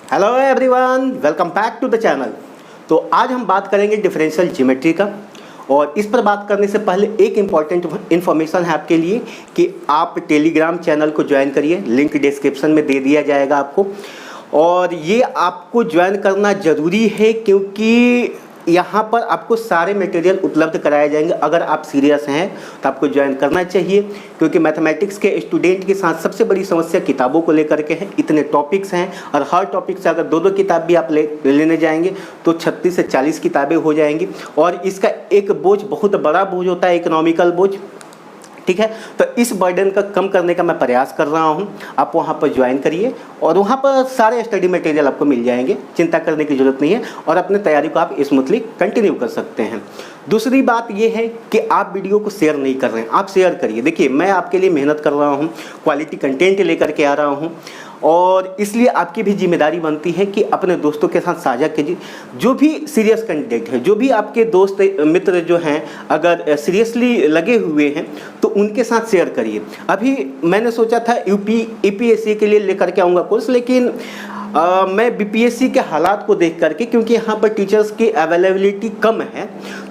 Hello everyone, welcome back to the channel. तो आज हम बात करेंगे डिफरेंशियल ज्योमेट्री का। और इस पर बात करने से पहले एक इम्पॉर्टेंट इन्फॉर्मेशन है आपके लिए कि आप टेलीग्राम चैनल को ज्वाइन करिए। लिंक डिस्क्रिप्शन में दे दिया जाएगा आपको। और ये आपको ज्वाइन करना ज़रूरी है क्योंकि यहाँ पर आपको सारे मटेरियल उपलब्ध कराए जाएंगे। अगर आप सीरियस हैं तो आपको ज्वाइन करना चाहिए क्योंकि मैथमेटिक्स के स्टूडेंट के साथ सबसे बड़ी समस्या किताबों को लेकर के है। इतने टॉपिक्स हैं और हर टॉपिक से अगर दो किताब भी आप लेने जाएंगे तो 36 से 40 किताबें हो जाएंगी। और इसका एक बोझ बहुत बड़ा बोझ होता है, इकोनॉमिकल बोझ। ठीक है, तो इस बर्डन का कम करने का मैं प्रयास कर रहा हूं। आप वहां पर ज्वाइन करिए और वहां पर सारे स्टडी मटेरियल आपको मिल जाएंगे, चिंता करने की ज़रूरत नहीं है। और अपने तैयारी को आप स्मूथली कंटिन्यू कर सकते हैं। दूसरी बात यह है कि आप वीडियो को शेयर नहीं कर रहे हैं, आप शेयर करिए। देखिए, मैं आपके लिए मेहनत कर रहा हूँ, क्वालिटी कंटेंट लेकर के आ रहा हूँ और इसलिए आपकी भी जिम्मेदारी बनती है कि अपने दोस्तों के साथ साझा कीजिए। जो भी सीरियस कैंडिडेट है, जो भी आपके दोस्त मित्र जो हैं अगर सीरियसली लगे हुए हैं तो उनके साथ शेयर करिए। अभी मैंने सोचा था यूपीएससी के लिए लेकर के आऊँगा कोर्स, लेकिन मैं बीपीएससी के हालात को देख करके, क्योंकि यहाँ पर टीचर्स की अवेलेबिलिटी कम है,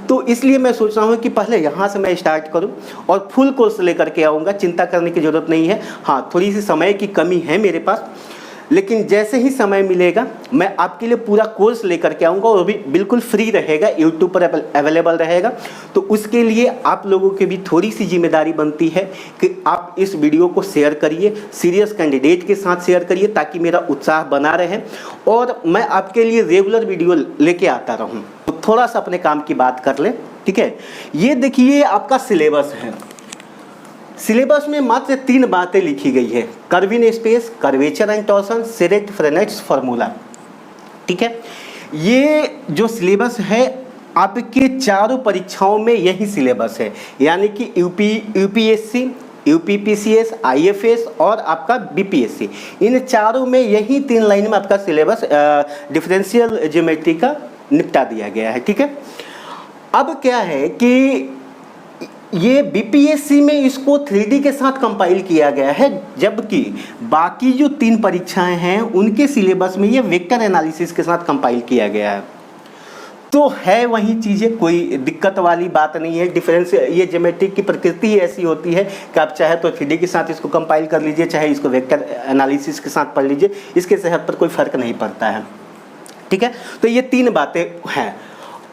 तो इसलिए मैं सोच रहा हूँ कि पहले यहाँ से मैं स्टार्ट करूँ और फुल कोर्स लेकर के आऊँगा। चिंता करने की ज़रूरत नहीं है। हाँ, थोड़ी सी समय की कमी है मेरे पास, लेकिन जैसे ही समय मिलेगा मैं आपके लिए पूरा कोर्स लेकर के आऊँगा और भी बिल्कुल फ्री रहेगा, यूट्यूब पर अवेलेबल रहेगा। तो उसके लिए आप लोगों की भी थोड़ी सी जिम्मेदारी बनती है कि आप इस वीडियो को शेयर करिए, सीरियस कैंडिडेट के साथ शेयर करिए ताकि मेरा उत्साह बना रहे और मैं आपके लिए रेगुलर वीडियो लेके आता रहूँ। तो थोड़ा सा अपने काम की बात कर ले। ठीक है, ये देखिए आपका सिलेबस है। सिलेबस में मात्र 3 बातें लिखी गई है: curve space, curvature and torsion, Serret Frenet's formula. ठीक है, ये जो सिलेबस है आपके चारों परीक्षाओं में यही सिलेबस है, यानी कि यूपीएससी, यूपीपीसीएस, आईएफएस और आपका बीपीएससी, इन चारों में यही 3 लाइन में आपका सिलेबस डिफरेंशियल ज्योमेट्री का निपटा दिया गया है। ठीक है, अब क्या है कि ये बीपीएससी में इसको 3D के साथ कंपाइल किया गया है, जबकि बाकी जो 3 परीक्षाएं हैं उनके सिलेबस में ये वेक्टर एनालिसिस के साथ कंपाइल किया गया है। तो है वही चीज़ें, कोई दिक्कत वाली बात नहीं है। डिफरेंस, ये ज्योमेट्री की प्रकृति ही ऐसी होती है कि आप चाहे तो 3D के साथ इसको कंपाइल कर लीजिए, चाहे इसको वेक्टर एनालिसिस के साथ पढ़ लीजिए, इसके सेहत पर कोई फ़र्क नहीं पड़ता है। ठीक है, तो ये 3 बातें हैं।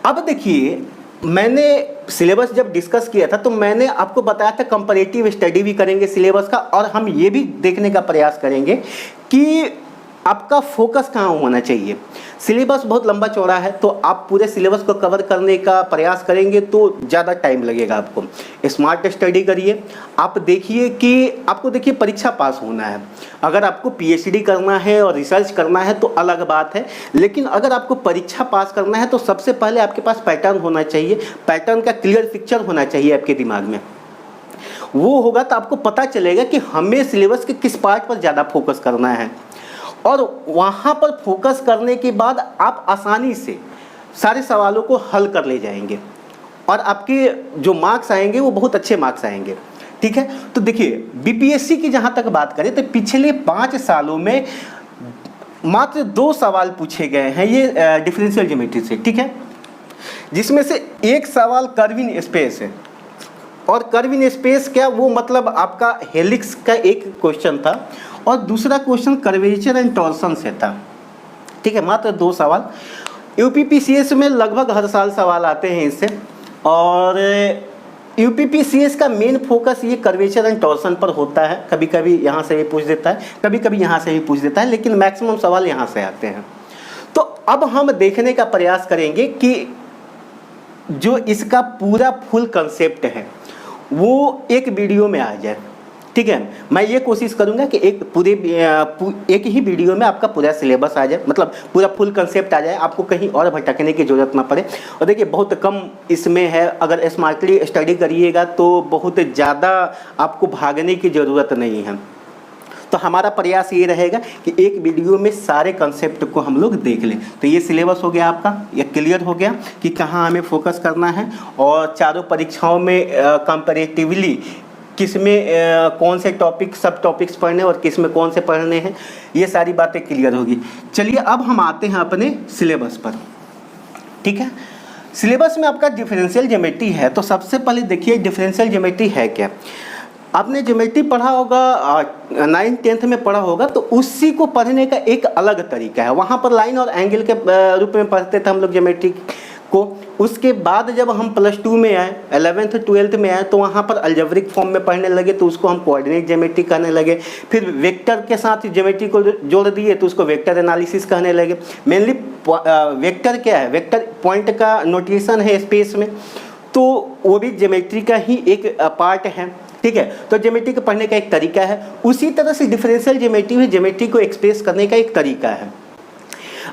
अब देखिए, मैंने सिलेबस जब डिस्कस किया था तो मैंने आपको बताया था कंपैरेटिव स्टडी भी करेंगे सिलेबस का, और हम ये भी देखने का प्रयास करेंगे कि आपका फोकस कहाँ होना चाहिए। सिलेबस बहुत लंबा चौड़ा है, तो आप पूरे सिलेबस को कवर करने का प्रयास करेंगे तो ज़्यादा टाइम लगेगा आपको। स्मार्ट स्टडी करिए। आप देखिए कि आपको देखिए परीक्षा पास होना है। अगर आपको पीएचडी करना है और रिसर्च करना है तो अलग बात है, लेकिन अगर आपको परीक्षा पास करना है तो सबसे पहले आपके पास पैटर्न होना चाहिए। पैटर्न का क्लियर पिक्चर होना चाहिए आपके दिमाग में। वो होगा तो आपको पता चलेगा कि हमें सिलेबस के किस पार्ट पर ज़्यादा फोकस करना है, और वहाँ पर फोकस करने के बाद आप आसानी से सारे सवालों को हल कर ले जाएंगे और आपके जो मार्क्स आएंगे वो बहुत अच्छे मार्क्स आएंगे। ठीक है, तो देखिए बीपीएससी की जहाँ तक बात करें तो पिछले 5 सालों में मात्र 2 सवाल पूछे गए हैं ये डिफरेंशियल ज्योमेट्री से। ठीक है, जिसमें से एक सवाल कर्व स्पेस है, और कर्व स्पेस क्या, वो मतलब आपका हेलिक्स का एक क्वेश्चन था और दूसरा क्वेश्चन कर्वेचर एंड टॉर्सन से था। ठीक है, मात्र 2 सवाल। यूपीपीसीएस में लगभग हर साल सवाल आते हैं इससे, और यूपीपीसीएस का मेन फोकस ये कर्वेचर एंड टॉर्सन पर होता है। कभी कभी यहाँ से भी पूछ देता है, कभी कभी यहाँ से भी पूछ देता है, लेकिन मैक्सिमम सवाल यहाँ से आते हैं। तो अब हम देखने का प्रयास करेंगे कि जो इसका पूरा फुल कंसेप्ट है वो एक वीडियो में आ जाए। ठीक है, मैं ये कोशिश करूंगा कि एक ही वीडियो में आपका पूरा सिलेबस आ जाए, मतलब पूरा फुल कंसेप्ट आ जाए, आपको कहीं और भटकने की ज़रूरत ना पड़े। और देखिए बहुत कम इसमें है, अगर स्मार्टली स्टडी करिएगा तो बहुत ज़्यादा आपको भागने की ज़रूरत नहीं है। तो हमारा प्रयास ये रहेगा कि एक वीडियो में सारे कंसेप्ट को हम लोग देख लें। तो ये सिलेबस हो गया आपका, ये क्लियर हो गया कि कहाँ हमें फोकस करना है, और चारों परीक्षाओं में कंपैरेटिवली किस में कौन से टॉपिक सब टॉपिक्स पढ़ने और किस में कौन से पढ़ने हैं, ये सारी बातें क्लियर होगी। चलिए अब हम आते हैं अपने सिलेबस पर। ठीक है, सिलेबस में आपका डिफरेंशियल ज्योमेट्री है। तो सबसे पहले देखिए डिफरेंशियल ज्योमेट्री है क्या। आपने ज्योमेट्री पढ़ा होगा, 9th 10th में पढ़ा होगा, तो उसी को पढ़ने का एक अलग तरीका है। वहाँ पर लाइन और एंगल के रूप में पढ़ते थे हम लोग ज्योमेट्री को। उसके बाद जब हम +2 में आए, 11th 12th में आए, तो वहाँ पर अलजेब्रिक फॉर्म में पढ़ने लगे, तो उसको हम कोऑर्डिनेट ज्योमेट्री कहने लगे। फिर वेक्टर के साथ ज्योमेट्री को जोड़ दिए तो उसको वेक्टर एनालिसिस कहने लगे। मेनली वेक्टर क्या है, वेक्टर पॉइंट का नोटेशन है स्पेस में, तो वो भी ज्योमेट्री का ही एक पार्ट है। ठीक है, तो ज्योमेट्री को पढ़ने का एक तरीका है। उसी तरह से डिफरेंशियल ज्योमेट्री में ज्योमेट्री को एक्सप्रेस करने का एक तरीका है।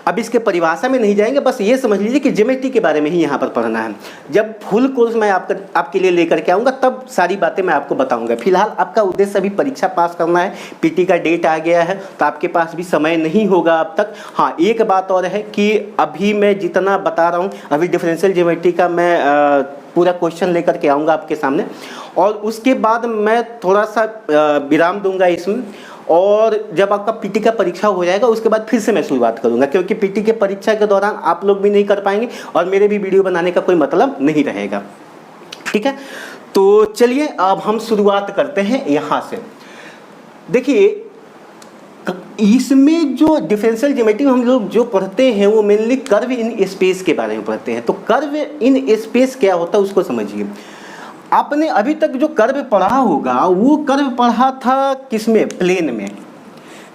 अब इसके परिभाषा में नहीं जाएंगे, बस ये समझ लीजिए कि ज्योमेट्री के बारे में ही यहाँ पर पढ़ना है। जब फुल कोर्स मैं आपके लिए लेकर के आऊँगा तब सारी बातें मैं आपको बताऊँगा। फिलहाल आपका उद्देश्य अभी परीक्षा पास करना है। पीटी का डेट आ गया है तो आपके पास भी समय नहीं होगा अब तक। हाँ, एक बात और है कि अभी मैं जितना बता रहा हूँ, अभी डिफरेंशियल ज्योमेट्री का मैं पूरा क्वेश्चन लेकर के आऊँगा आपके सामने, और उसके बाद मैं थोड़ा सा विराम दूंगा इसमें, और जब आपका पीटी का परीक्षा हो जाएगा उसके बाद फिर से मैं शुरुआत करूंगा, क्योंकि पीटी के परीक्षा के दौरान आप लोग भी नहीं कर पाएंगे और मेरे भी वीडियो बनाने का कोई मतलब नहीं रहेगा। ठीक है, तो चलिए अब हम शुरुआत करते हैं यहाँ से। देखिए इसमें जो डिफरेंशियल ज्योमेट्री हम लोग जो पढ़ते हैं वो मेनली कर्व इन स्पेस के बारे में पढ़ते हैं। तो कर्व इन स्पेस क्या होता है उसको समझिए। आपने अभी तक जो कर्व पढ़ा होगा वो कर्व पढ़ा था किसमें, प्लेन में।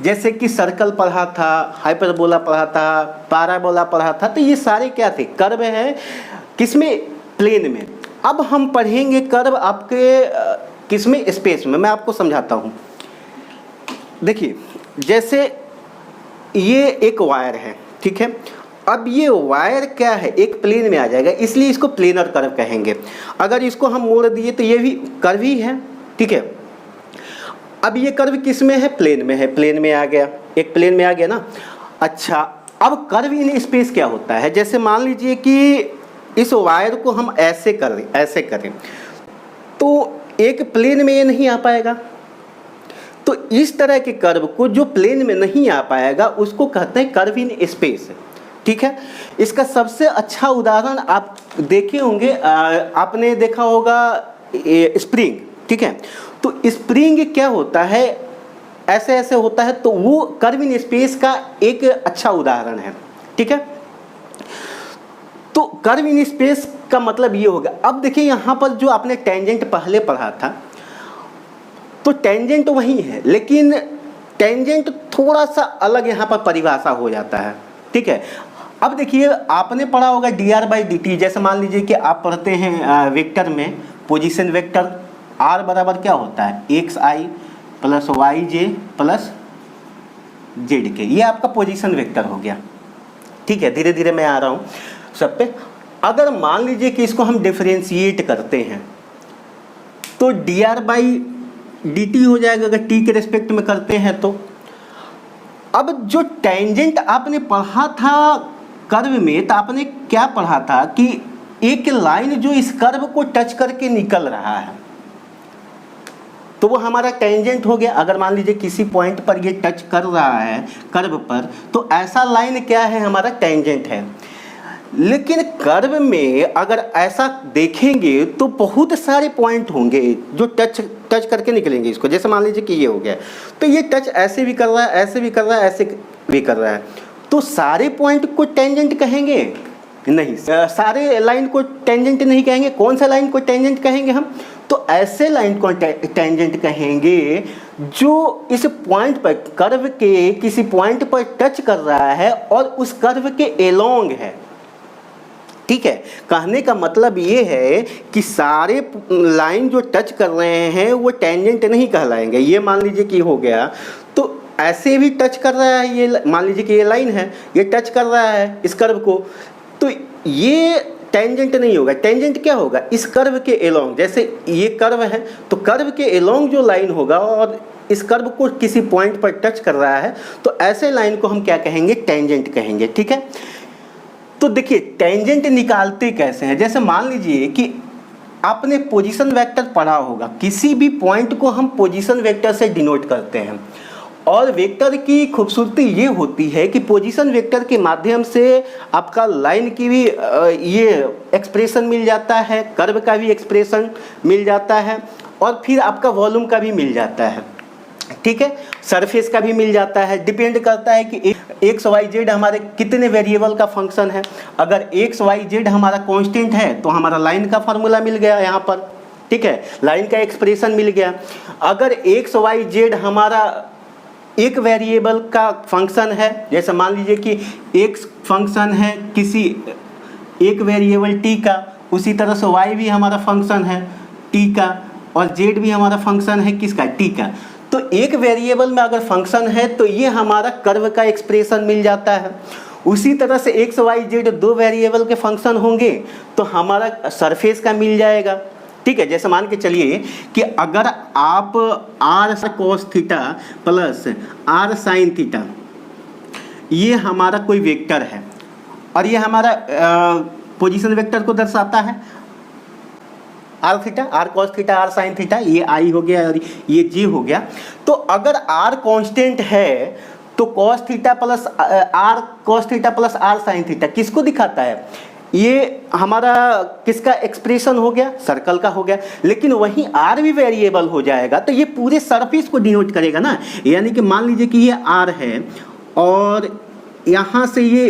जैसे कि सर्कल पढ़ा था, हाइपरबोला पढ़ा था, पैराबोला पढ़ा था, तो ये सारे क्या थे, कर्व हैं किसमें, प्लेन में। अब हम पढ़ेंगे कर्व आपके किसमें, स्पेस में। मैं आपको समझाता हूँ। देखिए जैसे ये एक वायर है, ठीक है। अब ये वायर क्या है, एक प्लेन में आ जाएगा, इसलिए इसको प्लेनर कर्व कहेंगे। अगर इसको हम मोड़ दिए तो ये भी कर्व ही है, ठीक है। अब ये कर्व किस में है, प्लेन में है, प्लेन में आ गया, एक प्लेन में आ गया ना। अच्छा, अब कर्व इन स्पेस क्या होता है, जैसे मान लीजिए कि इस वायर को हम ऐसे करें तो एक प्लेन में ये नहीं आ पाएगा। तो इस तरह के कर्व को जो प्लेन में नहीं आ पाएगा उसको कहते हैं कर्व इन स्पेस, ठीक है। इसका सबसे अच्छा उदाहरण आप देखे होंगे, आपने देखा होगा स्प्रिंग, ठीक है। तो स्प्रिंग क्या होता है, ऐसे ऐसे होता है, तो वो कर्व इन स्पेस का एक अच्छा उदाहरण है, ठीक है। तो कर्व इन स्पेस का मतलब ये होगा। अब देखिए यहाँ पर जो आपने टेंजेंट पहले पढ़ा था, तो टेंजेंट वही है, लेकिन टेंजेंट थोड़ा सा अलग यहाँ पर परिभाषा हो जाता है, ठीक है। अब देखिए आपने पढ़ा होगा dr/dt। जैसे मान लीजिए कि आप पढ़ते हैं वेक्टर में पोजीशन वेक्टर, r बराबर क्या होता है, xi plus yj plus zk, ये आपका पोजीशन वेक्टर हो गया, ठीक है। धीरे धीरे मैं आ रहा हूँ सब पे। अगर मान लीजिए कि इसको हम डिफरेंशिएट करते हैं तो dr/dt हो जाएगा, अगर t के रेस्पेक्ट में करते हैं तो। अब जो टेंजेंट आपने पढ़ा था कर्व में, तो आपने क्या पढ़ा था कि एक लाइन जो इस कर्व को टच करके निकल रहा है, तो वो हमारा टेंजेंट हो गया। अगर मान लीजिए किसी पॉइंट पर ये टच कर रहा है कर्व पर, तो ऐसा लाइन क्या है, हमारा टेंजेंट है। लेकिन कर्व में अगर ऐसा देखेंगे तो बहुत सारे पॉइंट होंगे जो टच करके निकलेंगे इसको। जैसे मान लीजिए कि ये हो गया, तो ये टच ऐसे भी कर रहा है, ऐसे भी कर रहा है, ऐसे भी कर रहा है, तो सारे पॉइंट को टेंजेंट कहेंगे नहीं, सारे लाइन को टेंजेंट नहीं कहेंगे। कौन सा लाइन को टेंजेंट कहेंगे हम, तो ऐसे लाइन को टेंजेंट कहेंगे जो इस पॉइंट पर, कर्व के किसी पॉइंट पर टच कर रहा है और उस कर्व के एलोंग है, ठीक है। कहने का मतलब ये है कि सारे लाइन जो टच कर रहे हैं वो टेंजेंट नहीं कहलाएंगे। ये मान लीजिए कि हो गया, तो ऐसे भी टच कर रहा है, ये मान लीजिए कि ये लाइन है, ये टच कर रहा है इस कर्व को, तो ये टेंजेंट नहीं होगा। टेंजेंट क्या होगा, इस कर्व के एलोंग। जैसे ये कर्व है तो कर्व के एलोंग जो लाइन होगा और इस कर्व को किसी पॉइंट पर टच कर रहा है, तो ऐसे लाइन को हम क्या कहेंगे, टेंजेंट कहेंगे, ठीक है। तो देखिए टेंजेंट निकालते कैसे हैं। जैसे मान लीजिए कि आपने पोजीशन वेक्टर पढ़ा होगा, किसी भी पॉइंट को हम पोजीशन वेक्टर से डिनोट करते हैं। और वेक्टर की खूबसूरती ये होती है कि पोजीशन वेक्टर के माध्यम से आपका लाइन की भी ये एक्सप्रेशन मिल जाता है, कर्व का भी एक्सप्रेशन मिल जाता है, और फिर आपका वॉल्यूम का भी मिल जाता है, ठीक है, सरफेस का भी मिल जाता है। डिपेंड करता है कि एक्स वाई जेड हमारे कितने वेरिएबल का फंक्शन है। अगर एक्स वाई जेड हमारा कांस्टेंट है तो हमारा लाइन का फार्मूला मिल गया यहाँ पर, ठीक है, लाइन का एक्सप्रेशन मिल गया। अगर एक्स वाई जेड हमारा एक वेरिएबल का फंक्शन है, जैसे मान लीजिए कि एक्स फंक्शन है किसी एक वेरिएबल टी का, उसी तरह से वाई भी हमारा फंक्शन है टी का, और जेड भी हमारा फंक्शन है किसका, टी का। तो एक वेरिएबल में अगर फंक्शन है तो ये हमारा कर्व का एक्सप्रेशन मिल जाता है। उसी तरह से एक्स वाई जेड दो वेरिएबल के फंक्शन होंगे तो हमारा सरफेस का मिल जाएगा, ठीक है। जैसे मान के चलिए कि अगर आप r cos theta plus r sine theta, ये हमारा कोई वेक्टर है और ये हमारा पोजीशन वेक्टर को दर्शाता है, r theta, r cos theta, r sine theta, ये आई हो गया और ये जी हो गया। तो अगर आर कांस्टेंट है तो cos theta plus r cos theta plus r sine theta किसको दिखाता है, ये हमारा किसका एक्सप्रेशन हो गया, सर्कल का हो गया। लेकिन वहीं आर भी वेरिएबल हो जाएगा तो ये पूरे सरफेस को डिनोट करेगा ना। यानी कि मान लीजिए कि ये आर है और यहाँ से ये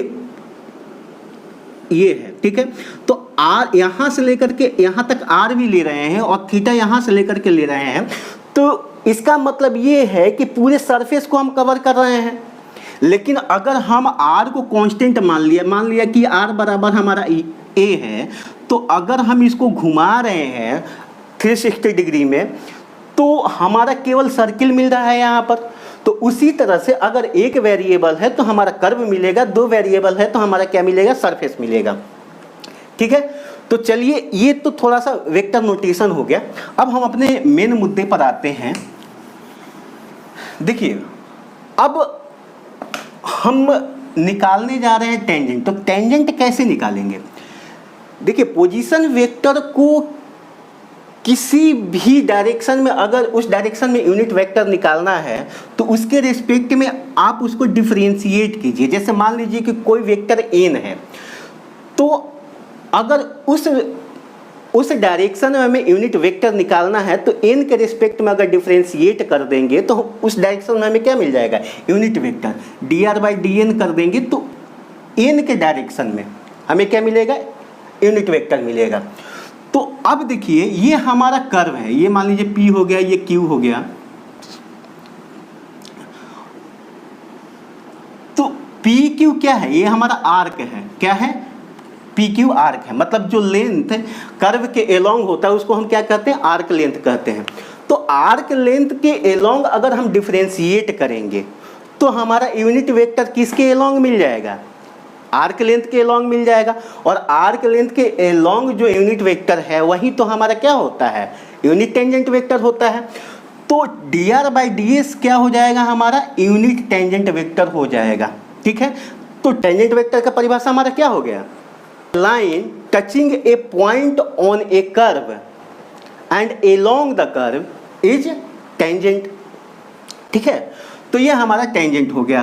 है, ठीक है। तो आर यहाँ से लेकर के यहाँ तक आर भी ले रहे हैं और थीटा यहाँ से लेकर के ले रहे हैं, तो इसका मतलब ये है कि पूरे सरफेस को हम कवर कर रहे हैं। लेकिन अगर हम r को कांस्टेंट मान लिया कि r बराबर हमारा a है, तो अगर हम इसको घुमा रहे हैं 360 डिग्री में तो हमारा केवल सर्किल मिल रहा है यहाँ पर। तो उसी तरह से अगर एक वेरिएबल है तो हमारा कर्व मिलेगा, दो वेरिएबल है तो हमारा क्या मिलेगा, सरफेस मिलेगा, ठीक है। तो चलिए ये तो थोड़ा सा वेक्टर नोटेशन हो गया। अब हम अपने मेन मुद्दे पर आते हैं। देखिए अब हम निकालने जा रहे हैं टेंजेंट। तो टेंजेंट कैसे निकालेंगे, देखिए पोजीशन वेक्टर को किसी भी डायरेक्शन में, अगर उस डायरेक्शन में यूनिट वेक्टर निकालना है तो उसके रिस्पेक्ट में आप उसको डिफरेंशिएट कीजिए। जैसे मान लीजिए कि कोई वेक्टर एन है, तो अगर उस डायरेक्शन में हमें यूनिट वेक्टर निकालना है तो एन के रिस्पेक्ट में अगर डिफरेंशिएट कर देंगे तो उस डायरेक्शन में हमें क्या मिल जाएगा, unit vector. D r by d n कर देंगे तो एन के डायरेक्शन में हमें क्या मिलेगा, यूनिट वेक्टर मिलेगा। तो अब देखिए ये हमारा कर्व है, ये मान लीजिए P हो गया, ये Q हो गया। तो PQ क्या है, ये हमारा आर्क है, क्या है, PQ आर्क है। मतलब जो लेंथ कर्व के एलोंग होता है उसको हम क्या कहते हैं, आर्क लेंथ कहते हैं। तो आर्क लेंथ के एलोंग अगर हम डिफरेंशिएट करेंगे तो हमारा यूनिट वेक्टर किसके एलोंग मिल जाएगा, आर्क लेंथ के एलोंग मिल जाएगा। और आर्क लेंथ के एलोंग जो यूनिट वेक्टर है वही तो हमारा क्या होता है, यूनिट टेंजेंट वेक्टर होता है। तो D r by D S क्या हो जाएगा, हमारा यूनिट टेंजेंट वेक्टर हो जाएगा, ठीक है। तो टेंजेंट वेक्टर का परिभाषा हमारा क्या हो गया, line touching A point on A curve and along the curve is tangent, ठीक है। तो ये हमारा टेंजेंट हो गया।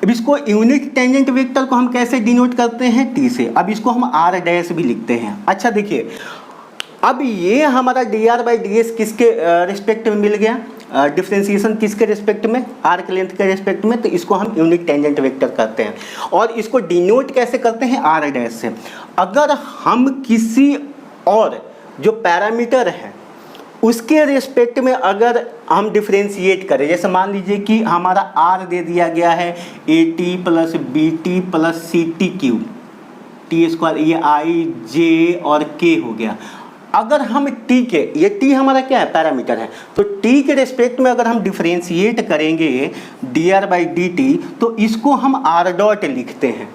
अब इसको यूनिट टेंजेंट वेक्टर को हम कैसे डिनोट करते हैं, टी से। अब इसको हम आर डैश भी लिखते हैं। अच्छा देखिए अब ये हमारा D r by D S किसके रिस्पेक्ट में मिल गया, डिफ्रेंसिएशन किसके रिस्पेक्ट में, आर्क लेंथ के रिस्पेक्ट में। तो इसको हम यूनिट टेंजेंट वेक्टर कहते हैं। और इसको डिनोट कैसे करते हैं, आर डैश से। अगर हम किसी और जो पैरामीटर है उसके रिस्पेक्ट में अगर हम डिफरेंशिएट करें, जैसे मान लीजिए कि हमारा आर दे दिया गया है a t plus b t plus c t q t square, ये आई जे और के हो गया। अगर हम टी के, ये टी हमारा क्या है, पैरामीटर है, तो टी के रिस्पेक्ट में अगर हम डिफरेंशिएट करेंगे D r by D T तो इसको हम आर डॉट लिखते हैं,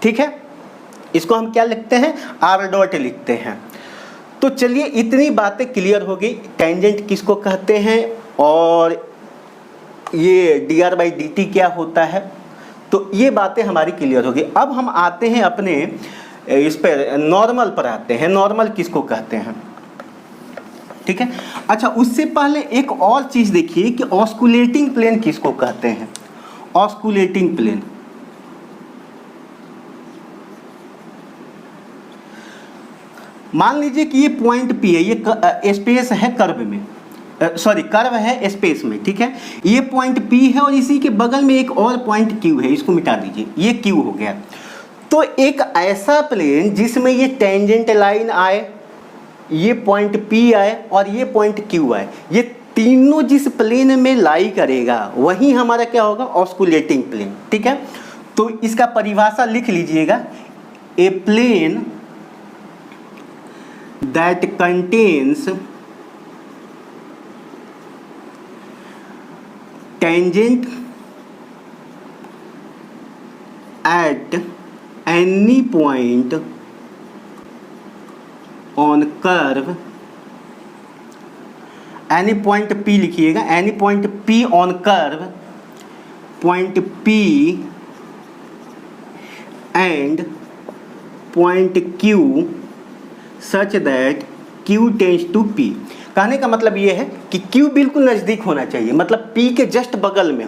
ठीक है। इसको हम क्या लिखते हैं, आर डॉट लिखते हैं। तो चलिए इतनी बातें क्लियर हो गई, टेंजेंट किसको कहते हैं और ये D r by D T क्या होता है। तो ये बातें हमारी क्लियर हो गई। अब हम आते हैं अपने इस पर नॉर्मल पर आते हैं। नॉर्मल किसको कहते हैं, ठीक है। अच्छा, उससे पहले एक और चीज़ देखिए कि ऑस्कुलेटिंग प्लेन किसको कहते हैं। ऑस्कुलेटिंग प्लेन, मान लीजिए कि ये पॉइंट P है, ये स्पेस है कर्व में, सॉरी कर्व है स्पेस में, ठीक है। ये पॉइंट P है और इसी के बगल में एक और पॉइंट Q है, इसको मिटा दीजिए, ये Q हो गया। तो एक ऐसा प्लेन जिसमें ये टेंजेंट लाइन आए, ये पॉइंट P आए और ये पॉइंट Q आए, ये तीनों जिस प्लेन में लाई करेगा वही हमारा क्या होगा, ऑस्कुलेटिंग प्लेन, ठीक है। तो इसका परिभाषा लिख लीजिएगा, a plane that contains tangent at any point on curve, any point P लिखिएगा, any point P on curve, point P and point Q such that Q tends to P। कहने का मतलब ये है कि Q बिल्कुल नज़दीक होना चाहिए, मतलब P के जस्ट बगल में।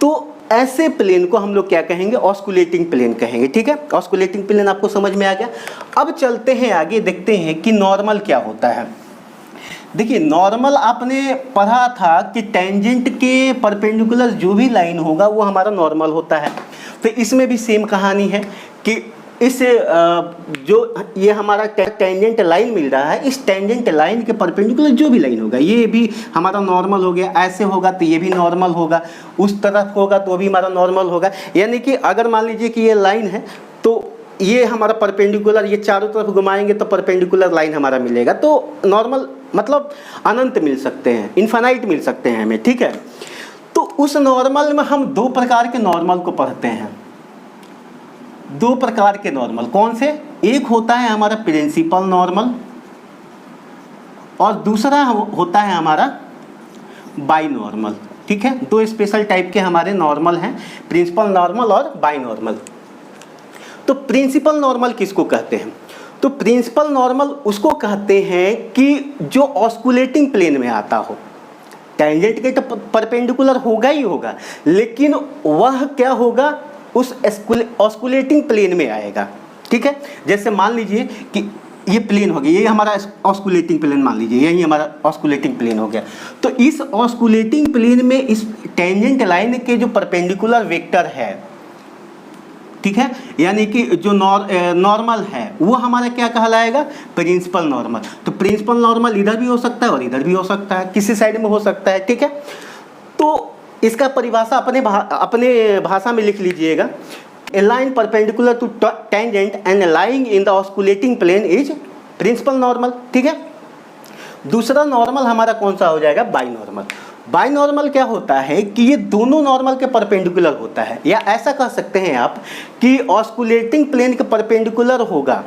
तो ऐसे प्लेन को हम लोग क्या कहेंगे, ऑस्कुलेटिंग प्लेन कहेंगे, ठीक है। ऑस्कुलेटिंग प्लेन आपको समझ में आ गया। अब चलते हैं आगे, देखते हैं कि नॉर्मल क्या होता है। देखिए, नॉर्मल आपने पढ़ा था कि टेंजेंट के परपेंडिकुलर जो भी लाइन होगा वो हमारा नॉर्मल होता है। तो इसमें भी सेम कहानी है कि इस जो ये हमारा टेंजेंट लाइन मिल रहा है, इस टेंजेंट लाइन के परपेंडिकुलर जो भी लाइन होगा ये भी हमारा नॉर्मल हो गया। ऐसे होगा तो ये भी नॉर्मल होगा, उस तरफ होगा तो भी हमारा नॉर्मल होगा। यानी कि अगर मान लीजिए कि ये लाइन है तो ये हमारा परपेंडिकुलर, ये चारों तरफ घुमाएंगे तो परपेंडिकुलर लाइन हमारा मिलेगा। तो नॉर्मल मतलब अनंत मिल सकते हैं, इन्फानाइट मिल सकते हैं हमें, ठीक है। तो उस नॉर्मल में हम दो प्रकार के नॉर्मल को पढ़ते हैं। दो प्रकार के नॉर्मल कौन से, एक होता है हमारा प्रिंसिपल नॉर्मल और दूसरा होता है हमारा बाई नॉर्मल, ठीक है। दो स्पेशल टाइप के हमारे नॉर्मल हैं, प्रिंसिपल नॉर्मल और बाई नॉर्मल। तो प्रिंसिपल नॉर्मल किसको कहते हैं, तो प्रिंसिपल नॉर्मल उसको कहते हैं कि जो ऑस्कुलेटिंग प्लेन में आता हो। टेंजेंट के तो परपेंडिकुलर होगा ही होगा, लेकिन वह क्या होगा, उस ऑस्कुलेटिंग प्लेन में आएगा, ठीक है। जैसे मान लीजिए कि ये प्लेन हो गया, ये हमारा ऑस्कुलेटिंग प्लेन मान लीजिए, यही हमारा ऑस्कुलेटिंग प्लेन हो गया। तो इस ऑस्कुलेटिंग प्लेन में इस टेंजेंट लाइन के जो परपेंडिकुलर वेक्टर है, ठीक है, यानी कि जो नॉर्मल है वो हमारा क्या कहलाएगा, प्रिंसिपल नॉर्मल। तो प्रिंसिपल नॉर्मल इधर भी हो सकता है और इधर भी हो सकता है, किसी साइड में हो सकता है, ठीक है। तो इसका परिभाषा अपने भाषा में लिख लीजिएगा, a line perpendicular to tangent and lying in the osculating plane is principal normal, ठीक है। दूसरा नॉर्मल हमारा कौन सा हो जाएगा, बाई नॉर्मल। बाई नॉर्मल क्या होता है कि ये दोनों नॉर्मल के परपेंडिकुलर होता है, या ऐसा कह सकते हैं आप कि ऑस्कुलेटिंग प्लेन के परपेंडिकुलर होगा,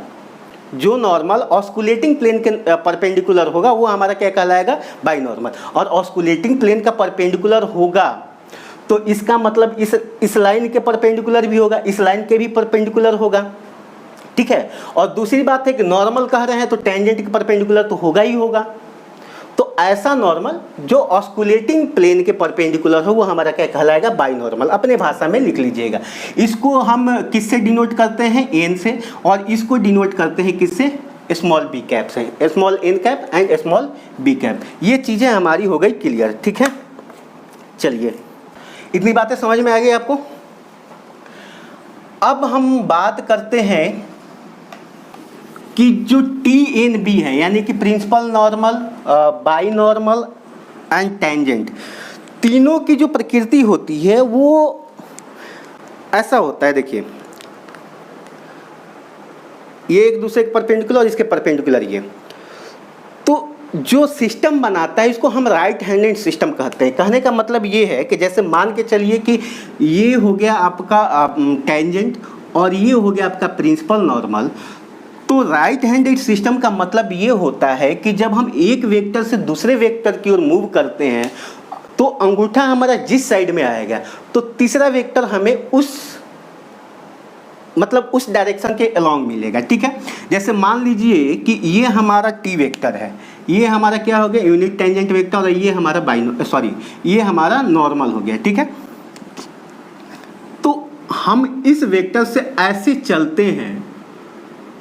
जो नॉर्मल ऑस्कुलेटिंग प्लेन के परपेंडिकुलर होगा वो हमारा क्या कहलाएगा, बाई नॉर्मल। और ऑस्कुलेटिंग प्लेन का परपेंडिकुलर होगा तो इसका मतलब इस लाइन के परपेंडिकुलर भी होगा, इस लाइन के भी परपेंडिकुलर होगा, ठीक है। और दूसरी बात है कि नॉर्मल कह रहे हैं तो टेंजेंट के परपेंडिकुलर तो होगा ही होगा। तो ऐसा नॉर्मल जो ऑस्कुलेटिंग प्लेन के परपेंडिकुलर हो वो हमारा क्या कहलाएगा, बाई नॉर्मल। अपने भाषा में लिख लीजिएगा। इसको हम किससे डिनोट करते हैं, एन से, और इसको डिनोट करते हैं किससे, स्मॉल बी कैप से, small n cap and small b cap. ये चीज़ें हमारी हो गई क्लियर, ठीक है। चलिए, इतनी बातें समझ में आ गई आपको। अब हम बात करते हैं कि जो TNB है, यानी कि principal normal, binormal and tangent, तीनों की जो प्रकृति होती है वो ऐसा होता है। देखिए, ये एक दूसरे के परपेंडिकुलर और इसके परपेंडिकुलर, ये तो जो सिस्टम बनाता है इसको हम राइट हैंडेड सिस्टम कहते हैं। कहने का मतलब ये है कि जैसे मान के चलिए कि ये हो गया आपका टेंजेंट और ये हो गया आपका प्रिंसिपल नॉर्मल। तो राइट हैंडेड सिस्टम का मतलब ये होता है कि जब हम एक वेक्टर से दूसरे वेक्टर की ओर मूव करते हैं तो अंगूठा हमारा जिस साइड में आएगा तो तीसरा वेक्टर हमें उस डायरेक्शन के अलोंग मिलेगा, ठीक है। जैसे मान लीजिए कि ये हमारा टी वेक्टर है, ये हमारा क्या हो गया, यूनिट टेंजेंट वेक्टर, और ये हमारा ये हमारा नॉर्मल हो गया, ठीक है। तो हम इस वेक्टर से ऐसे चलते हैं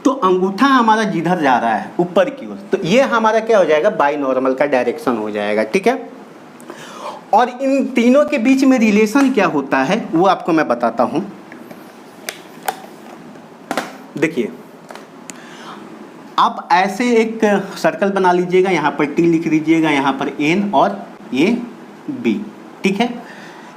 तो अंगूठा हमारा जिधर जा रहा है ऊपर की ओर, तो ये हमारा क्या हो जाएगा, बाई नॉर्मल का डायरेक्शन हो जाएगा, ठीक है। और इन तीनों के बीच में रिलेशन क्या होता है वो आपको मैं बताता हूं। देखिए, आप ऐसे एक सर्कल बना लीजिएगा, यहाँ पर टी लिख लीजिएगा, यहाँ पर एन और ये बी, ठीक है।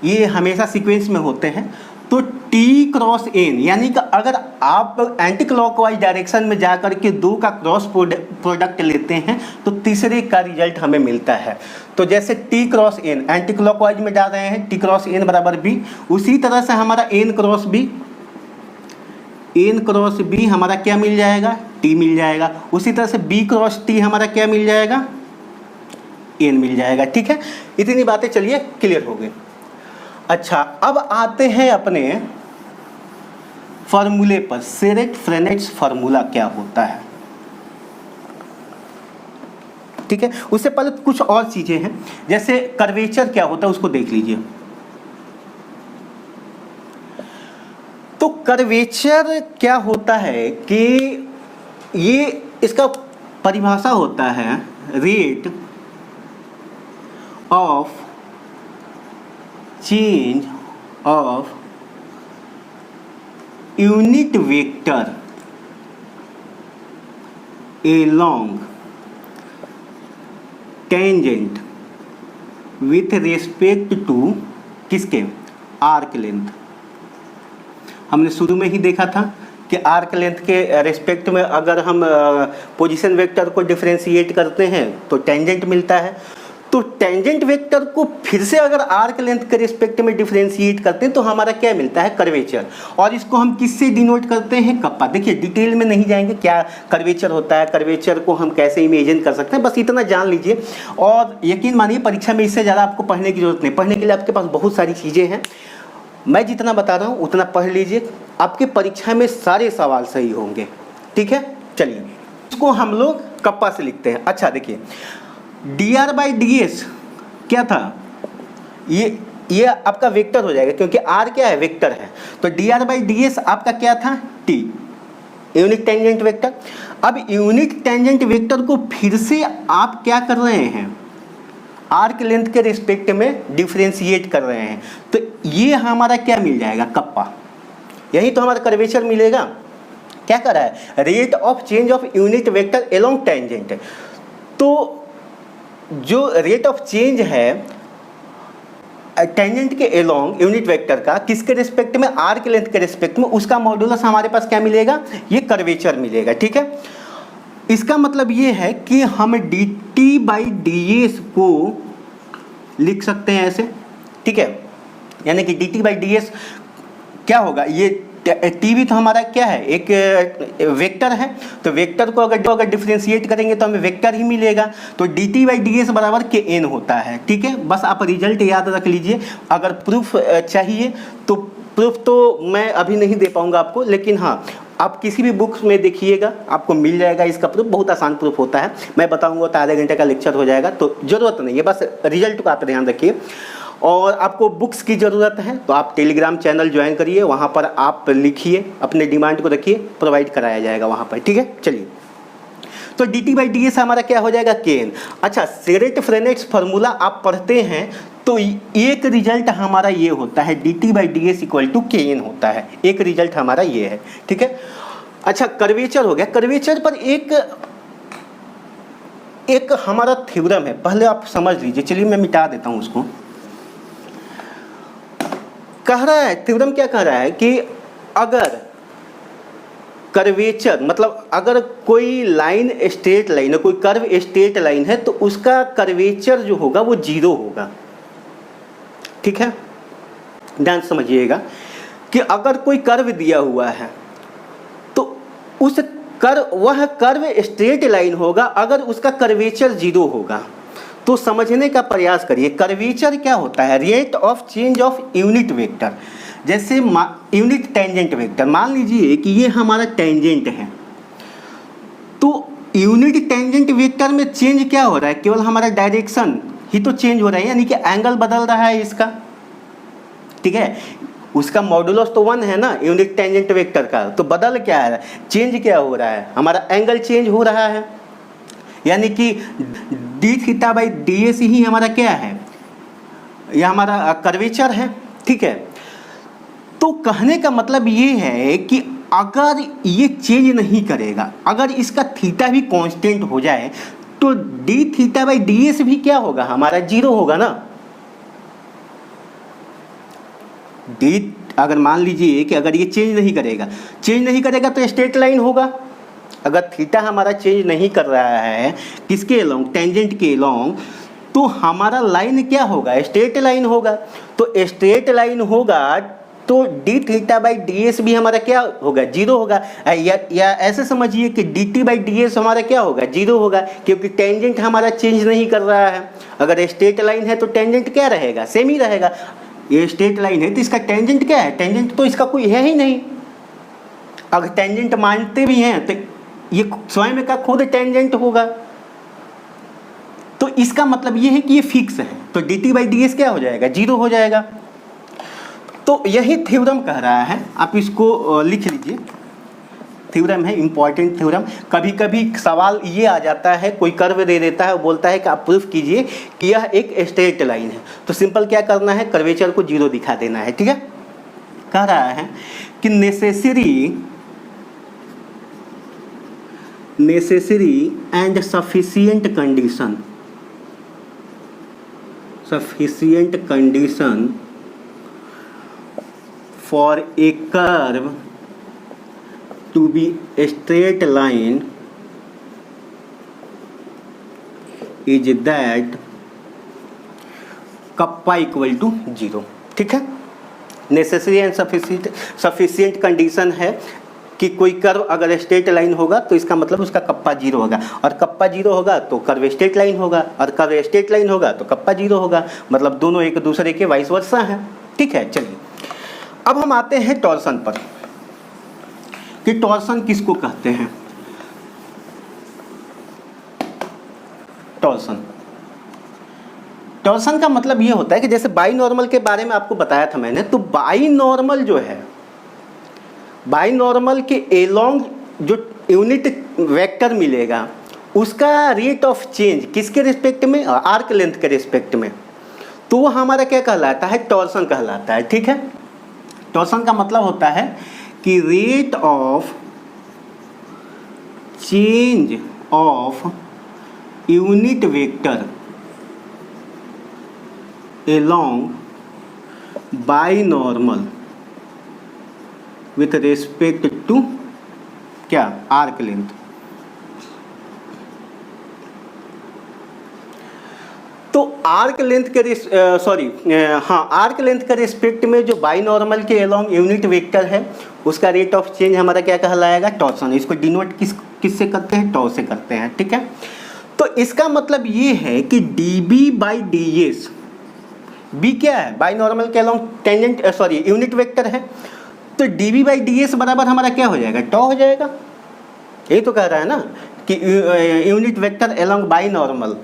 ये हमेशा सीक्वेंस में होते हैं। तो टी क्रॉस एन, यानी कि अगर आप एंटी क्लॉकवाइज डायरेक्शन में जाकर के दो का क्रॉस प्रोडक्ट लेते हैं तो तीसरे का रिजल्ट हमें मिलता है। तो जैसे T cross an anti clockwise में जा रहे हैं, टी क्रॉस एन बराबर बी, उसी तरह से हमारा एन क्रॉस बी हमारा क्या मिल जाएगा, टी मिल जाएगा। उसी तरह से बी क्रॉस टी हमारा क्या मिल जाएगा, एन मिल जाएगा, ठीक है। इतनी बातें चलिए क्लियर हो गई। अच्छा, अब आते हैं अपने फॉर्मूले पर। सेरेट-फ्रेनेट्स फार्मूला क्या होता है, ठीक है। उससे पहले कुछ और चीजें हैं, जैसे कर्वेचर क्या होता है उसको देख लीजिए। तो कर्वेचर क्या होता है कि ये इसका परिभाषा होता है rate of change of unit vector along tangent with respect to किसके, आर्क लेंथ। हमने शुरू में ही देखा था कि आर्क लेंथ के रिस्पेक्ट में अगर हम पोजीशन वेक्टर को डिफरेंशिएट करते हैं तो टेंजेंट मिलता है। तो टेंजेंट वेक्टर को फिर से अगर आर्क लेंथ के रिस्पेक्ट में डिफरेंशिएट करते हैं तो हमारा क्या मिलता है, कर्वेचर। और इसको हम किससे डिनोट करते हैं, कप्पा। देखिए, डिटेल में नहीं जाएंगे क्या कर्वेचर होता है, कर्वेचर को हम कैसे इमेजिन कर सकते हैं, बस इतना जान लीजिए। और यकीन मानिए परीक्षा में इससे ज़्यादा आपको पढ़ने की जरूरत नहीं। पढ़ने के लिए आपके पास बहुत सारी चीज़ें हैं, मैं जितना बता रहा हूँ उतना पढ़ लीजिए, आपके परीक्षा में सारे सवाल सही होंगे, ठीक है। चलिए, इसको हम लोग कप्पा से लिखते हैं। अच्छा देखिए, dr/ds क्या था, ये आपका वेक्टर हो जाएगा क्योंकि r क्या है, वेक्टर है। तो dr/ds आपका क्या था, t, यूनिट टेंजेंट वेक्टर। अब यूनिट टेंजेंट वेक्टर को फिर से आप क्या कर रहे हैं, आर्क लेंथ के रिस्पेक्ट में डिफरेंशिएट कर रहे हैं। तो ये हमारा क्या मिल जाएगा, कप्पा। यही तो हमारा कर्वेचर मिलेगा। क्या कर रहा है, rate of change of unit vector along tangent. तो जो रेट ऑफ चेंज है टेंजेंट के अलोंग यूनिट वेक्टर का, किसके रिस्पेक्ट में, आर्क लेंथ के रिस्पेक्ट में, उसका मॉडुलस हमारे पास क्या मिलेगा, ये कर्वेचर मिलेगा, ठीक है। इसका मतलब ये है कि हम dt/ds को लिख सकते हैं ऐसे, ठीक है। यानी कि dt/ds क्या होगा, ये टी भी तो हमारा क्या है, एक वेक्टर है। तो वेक्टर को अगर डिफरेंशिएट करेंगे तो हमें वेक्टर ही मिलेगा। तो dt/ds बराबर kn होता है, ठीक है। बस आप रिजल्ट याद रख लीजिए। अगर प्रूफ चाहिए तो प्रूफ तो मैं अभी नहीं दे पाऊंगा आपको, लेकिन हाँ, आप किसी भी बुक्स में देखिएगा, आपको मिल जाएगा इसका प्रूफ। बहुत आसान प्रूफ होता है, मैं बताऊंगा तो आधे घंटे का लेक्चर हो जाएगा, तो ज़रूरत नहीं है, बस रिजल्ट को आप ध्यान रखिए। और आपको बुक्स की ज़रूरत है तो आप टेलीग्राम चैनल ज्वाइन करिए, वहाँ पर आप लिखिए, अपने डिमांड को रखिए, प्रोवाइड कराया जाएगा वहाँ पर, ठीक है। चलिए, तो dt/ds हमारा क्या हो जाएगा, kn। अच्छा, सेरेट-फ्रेनेट्स फार्मूला आप पढ़ते हैं तो एक रिजल्ट हमारा ये होता है, dt/ds = kn होता है। एक रिजल्ट हमारा ये है, ठीक है। अच्छा, कर्वेचर हो गया। कर्वेचर पर एक हमारा थ्योरम है, पहले आप समझ लीजिए। चलिए मैं मिटा देता हूँ उसको। कह रहा है, थ्योरम क्या कह रहा है कि अगर कर्वेचर, मतलब अगर कोई लाइन स्ट्रेट लाइन है, कोई कर्व स्ट्रेट लाइन है, तो उसका कर्वेचर जो होगा वो 0 होगा, ठीक है। ध्यान समझिएगा कि अगर कोई कर्व दिया हुआ है तो वह कर्व स्ट्रेट लाइन होगा अगर उसका कर्वेचर 0 होगा। तो समझने का प्रयास करिए, कर्वेचर क्या होता है, rate of change of unit vector. जैसे यूनिट टेंजेंट वेक्टर, मान लीजिए कि ये हमारा टेंजेंट है, तो यूनिट टेंजेंट वेक्टर में चेंज क्या हो रहा है, केवल हमारा डायरेक्शन ही तो चेंज हो रहा है, यानी कि एंगल बदल रहा है इसका, ठीक है। उसका मॉडुलस तो 1 है ना यूनिट टेंजेंट वेक्टर का, तो बदल क्या है, चेंज क्या हो रहा है, हमारा एंगल चेंज हो रहा है, यानी कि D theta by D S ही हमारा क्या है, यह हमारा कर्वेचर है, ठीक है। तो कहने का मतलब ये है कि अगर ये चेंज नहीं करेगा, अगर इसका थीटा भी कांस्टेंट हो जाए तो D theta by D s भी क्या होगा, हमारा 0 होगा ना। डी अगर मान लीजिए कि अगर ये चेंज नहीं करेगा तो स्ट्रेट लाइन होगा। अगर थीटा हमारा चेंज नहीं कर रहा है किसके अलोंग, टेंजेंट के अलोंग, तो हमारा लाइन क्या होगा, स्ट्रेट लाइन होगा। तो स्ट्रेट लाइन होगा तो D theta by D s भी हमारा क्या होगा, 0 होगा। या ऐसे समझिए कि D T by D S हमारा क्या होगा, 0 होगा, क्योंकि टेंजेंट हमारा चेंज नहीं कर रहा है। अगर स्ट्रेट लाइन है तो टेंजेंट क्या रहेगा, सेम ही रहेगा। ये स्ट्रेट लाइन है तो इसका टेंजेंट क्या है, टेंजेंट तो इसका कोई है ही नहीं। अगर टेंजेंट मानते भी हैं तो ये स्वयं का खुद टेंजेंट होगा। तो इसका मतलब ये है कि ये फिक्स है, तो D T by D S क्या हो जाएगा, 0 हो जाएगा। तो यही थ्योरम कह रहा है, आप इसको लिख लीजिए, थ्योरम है, इंपॉर्टेंट थ्योरम। कभी कभी सवाल ये आ जाता है, कोई कर्व दे देता है, वो बोलता है कि आप प्रूफ कीजिए कि यह एक स्ट्रेट लाइन है, तो सिंपल क्या करना है, कर्वेचर को 0 दिखा देना है, ठीक है। कह रहा है कि necessary and sufficient condition for a curve to be a straight line is that kappa equal to 0, ठीक है। नेसेसरी एंड सफिशिएंट कंडीशन है कि कोई कर्व अगर स्ट्रेट लाइन होगा तो इसका मतलब उसका कप्पा 0 होगा, और कप्पा 0 होगा तो कर्व स्ट्रेट लाइन होगा, और कर्व स्ट्रेट लाइन होगा तो कप्पा 0 होगा, मतलब दोनों एक दूसरे के वाइस वर्सा हैं, ठीक है। चलिए अब हम आते हैं टॉर्सन पर, कि टॉर्सन किसको कहते हैं। टॉर्सन का मतलब ये होता है कि जैसे बाई नॉर्मल के बारे में आपको बताया था मैंने, तो बाई नॉर्मल जो है, बाई नॉर्मल के एलोंग जो यूनिट वेक्टर मिलेगा उसका रेट ऑफ चेंज किसके रिस्पेक्ट में, आर्क लेंथ के रिस्पेक्ट में, तो वो हमारा क्या कहलाता है, टॉर्सन कहलाता है, ठीक है। टॉर्सन का मतलब होता है कि rate of change of unit vector along binormal with respect to क्या, आर्क लेंथ। तो आर्क लेंथ के आर्क लेंथ के रिस्पेक्ट में जो बाई नॉर्मल के अलोंग यूनिट वेक्टर है उसका रेट ऑफ चेंज हमारा क्या कहलाएगा, टॉर्सन। इसको डिनोट किससे करते हैं, टॉ से करते हैं, ठीक है। तो इसका मतलब ये है कि d b by D s, b क्या है, बाई नॉर्मल के अलोंग टेंजेंट यूनिट वेक्टर है, तो d b by D s बराबर हमारा क्या हो जाएगा, टॉ हो जाएगा। यही तो कह रहा है ना कि unit vector along binormal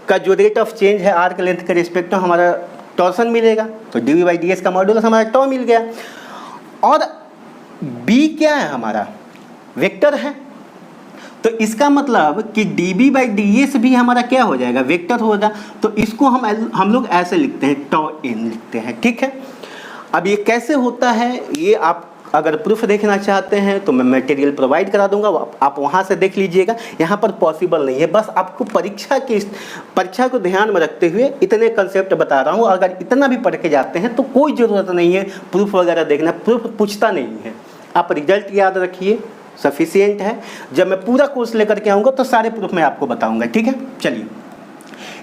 का जो रेट ऑफ चेंज है आर्क लेंथ के रिस्पेक्ट में हमारा टॉर्सन मिलेगा, तो d v by D s का मॉड्यूलस हमारा टॉ मिल गया। और बी क्या है, हमारा वेक्टर है, तो इसका मतलब कि d b by D s भी हमारा क्या हो जाएगा, वेक्टर होगा। तो इसको हम लोग ऐसे लिखते हैं, टॉ एन लिखते हैं, ठीक है। अब ये कैसे होता है, ये आप अगर प्रूफ देखना चाहते हैं तो मैं मटेरियल प्रोवाइड करा दूंगा, आप वहाँ से देख लीजिएगा। यहाँ पर पॉसिबल नहीं है, बस आपको परीक्षा को ध्यान में रखते हुए इतने कंसेप्ट बता रहा हूँ। अगर इतना भी पढ़ के जाते हैं तो कोई ज़रूरत नहीं है प्रूफ वगैरह देखना, प्रूफ पूछता नहीं है। आप रिजल्ट याद रखिए, सफिशिएंट है। जब मैं पूरा कोर्स लेकर के आऊँगा तो सारे प्रूफ मैं आपको बताऊँगा, ठीक है। चलिए,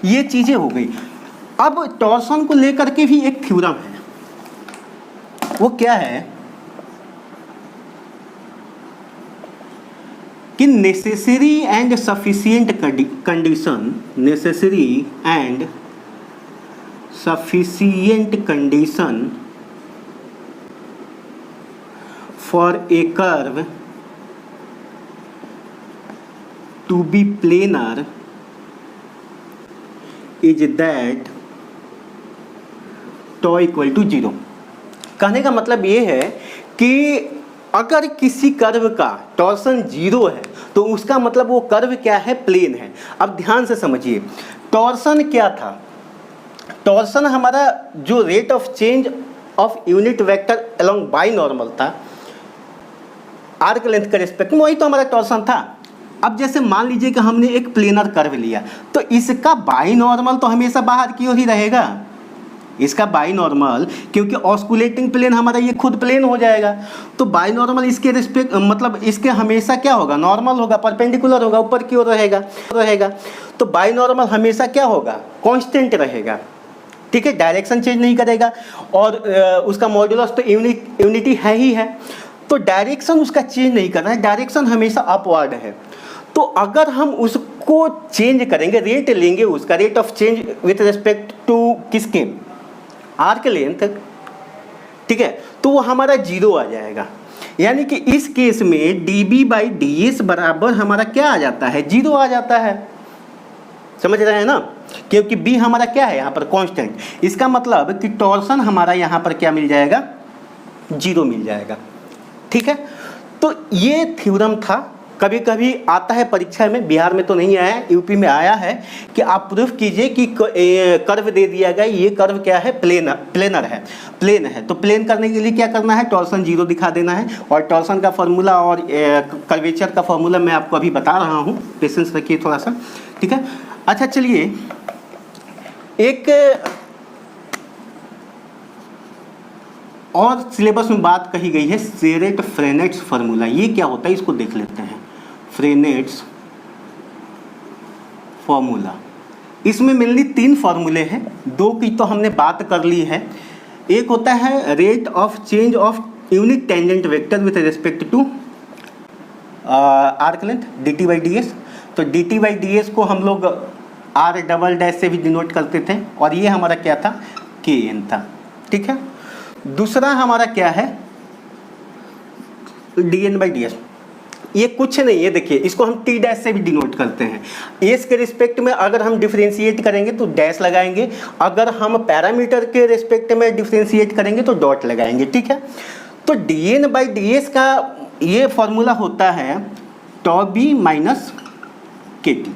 ये चीज़ें हो गई। अब टॉर्सन को लेकर के भी एक थ्योरम है, वो क्या है कि necessary and sufficient condition for a curve to be planar is that tau equal to 0। कहने का मतलब ये है कि अगर किसी कर्व का टॉर्सन 0 है तो उसका मतलब वो कर्व क्या है, प्लेन है। अब ध्यान से समझिए, टॉर्सन क्या था, टॉर्सन हमारा जो rate of change of unit vector along by normal था आर्क लेंथ के रिस्पेक्ट में, वही तो हमारा टॉर्सन था। अब जैसे मान लीजिए कि हमने एक प्लेनर कर्व लिया तो इसका बाई नॉर्मल तो हमेशा बाहर की ओर ही रहेगा, इसका बाई नॉर्मल, क्योंकि ऑस्कुलेटिंग प्लेन हमारा ये खुद प्लेन हो जाएगा, तो बाई नॉर्मल इसके रिस्पेक्ट मतलब इसके हमेशा क्या होगा, नॉर्मल होगा, परपेंडिकुलर होगा, ऊपर की ओर रहेगा। तो बाई नॉर्मल हमेशा क्या होगा, कांस्टेंट रहेगा, ठीक है, डायरेक्शन चेंज नहीं करेगा। और उसका मॉड्यूलस तो यूनिटी है ही है, तो डायरेक्शन उसका चेंज नहीं करना है, डायरेक्शन हमेशा अपवर्ड है। तो अगर हम उसको चेंज करेंगे, रेट लेंगे उसका, rate of change with respect to किसके, आर्क लेंथ, ठीक है, तो वो हमारा 0 आ जाएगा। यानी कि इस केस में dB/ds बराबर हमारा क्या आ जाता है, 0 आ जाता है। समझ रहे हैं ना, क्योंकि b हमारा क्या है यहाँ पर, कांस्टेंट। इसका मतलब कि टॉर्सन हमारा यहाँ पर क्या मिल जाएगा, 0 मिल जाएगा, ठीक है। तो ये थ्योरम था, कभी कभी आता है परीक्षा में, बिहार में तो नहीं आया, यूपी में आया है कि आप प्रूफ कीजिए कि कर्व दे दिया गया, ये कर्व क्या है, प्लेन है। तो प्लेन करने के लिए क्या करना है, टॉर्सन 0 दिखा देना है। और टॉर्सन का फॉर्मूला और कर्वेचर का फॉर्मूला मैं आपको अभी बता रहा हूँ, पेशेंस रखिए थोड़ा सा, ठीक है। अच्छा चलिए, एक और सिलेबस में बात कही गई है सेरेट-फ्रेनेट्स फार्मूला। ये क्या होता है इसको देख लेते हैं। फ्रेनेट्स फार्मूला, इसमें मेनली 3 फार्मूले हैं, 2 की तो हमने बात कर ली है। एक होता है rate of change of unit tangent vector with respect to arc length dt/ds। तो dt/ds को हम लोग r" से भी डिनोट करते थे, और ये हमारा क्या था, kn था, ठीक है। दूसरा हमारा क्या है, dn/ds। ये कुछ नहीं है, देखिए इसको हम t' से भी डिनोट करते हैं। एस के रिस्पेक्ट में अगर हम डिफरेंशिएट करेंगे तो डैश लगाएंगे, अगर हम पैरामीटर के रिस्पेक्ट में डिफरेंशिएट करेंगे तो डॉट लगाएंगे, ठीक है। तो dn/ds का ये फॉर्मूला होता है टॉ b माइनस kt।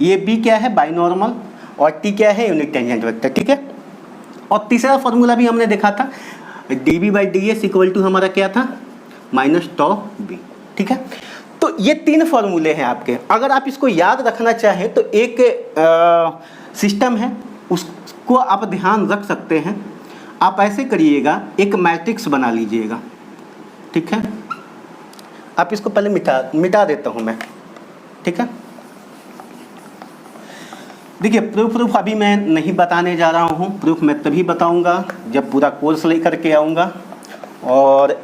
ये b क्या है, बाई नॉर्मल, और t क्या है, यूनिट टेंजेंट वेक्टर, ठीक है। और तीसरा फॉर्मूला भी हमने देखा था, dB/ds इक्वल टू हमारा क्या था, माइनस टॉ b, ठीक है। तो ये 3 फार्मूले हैं आपके। अगर आप इसको याद रखना चाहें तो एक सिस्टम है, उसको आप ध्यान रख सकते हैं। आप ऐसे करिएगा, एक मैट्रिक्स बना लीजिएगा, ठीक है। आप इसको पहले मिटा देता हूँ मैं, ठीक है। देखिए प्रूफ अभी मैं नहीं बताने जा रहा हूँ, प्रूफ मैं तभी बताऊँगा जब पूरा कोर्स लेकर के आऊँगा। और